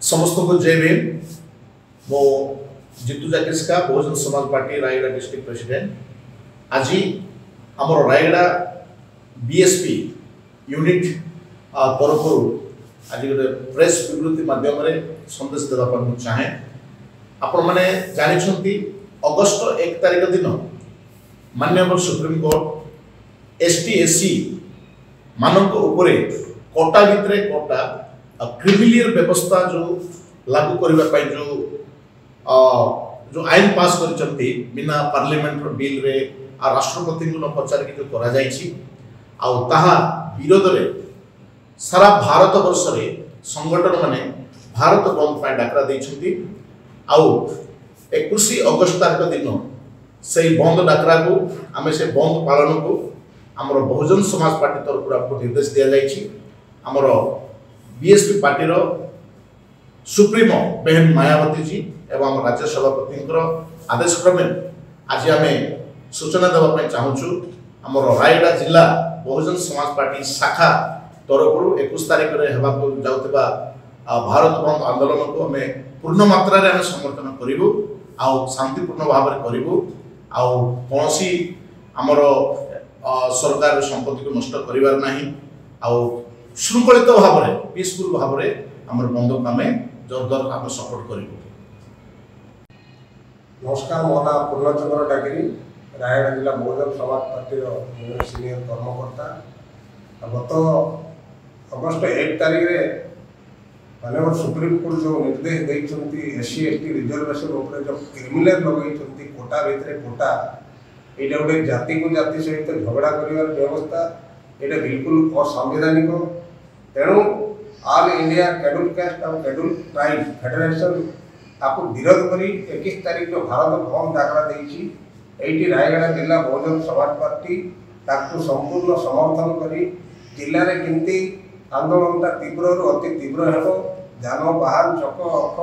समस्त को जय भीम। मो जितु जाकिस्का Bahujan Samaj party Raigarh district president. आज आमर रायगढ़ बीएसपी यूनिट तरफ आज गोटे प्रेस विवृत्ति माध्यम संदेश देवाई चाहे। आपण मैंने जानते अगस्ट 1 तारिख दिन माननीय सुप्रीम कोर्ट एसटी एससी मानक उपरे कोटा भितर कोटा क्रिमिलियर व्यवस्था जो लागू करने जो आईन पास कर बिना पार्लियामेंट बिल रे आ राष्ट्रपति को न पचार जो करा विरोध रे सारा भारत वर्ष रे संगठन माने भारत बंद पर डाकरा देछंती। आउ 21 अगस्त तारिख दिन से बंद डाकरा को आम से बंद पालन को आमर बहुजन समाज पार्टी तरफ आपको निर्देश दिया जाइछि। आमर बीएसपी पार्टी रो सुप्रीमो बहन मायावती जी एवं राज्य सभापति आदेश क्रमे आज आम सूचना देवाई चाहूँ। आमर रायगढ़ जिला बहुजन समाज पार्टी शाखा तरफ 21 तारिख में जाऊा भारत बंद आंदोलन को आम पूर्ण मात्रा रे आम समर्थन करूँ आउ शांतिपूर्ण भाव में करूँ आउ कौनसी आमर सरकार संपत्ति को नष्ट करिवार नहीं आउ श्रृंखलित भाव में पीसफुल भाव में आमर बंद को आम जोरदार आम सपोर्ट करूँ। नमस्कार, मो ना पूर्णचंद्र डागिरी, रायगढ़ जिला बहुजन समाज पार्टी सीनियर कर्मकर्ता। गत अगस्ट 1 तारिख में माननीय सुप्रीम कोर्ट जो निर्देश देते एससी एसटी रिजर्वेशन जो क्रिमिनल लगे कोटा भितर कोटा यहाँ गोटे जाति को जाति सहित झगड़ा कर व्यवस्था ये बिल्कुल असंवैधानिक। तेणु ऑल इंडिया शेड्यूल कास्ट और शेड्यूल ट्राइब फेडरेशन आपको विरोध कर 21 तारिख जो भारत बंद डाकरा देती रायगढ़ जिला बहुजन समाज पार्टी संपूर्ण समर्थन कर जिले में केमती आंदोलन तीव्र रु अति तीव्र हो जान बाहन चक अख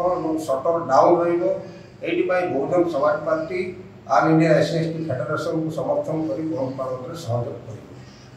सटर डाउन रही Bahujan Samaj party all India SC ST federation को समर्थन कर बंद पालन सहयोग कर।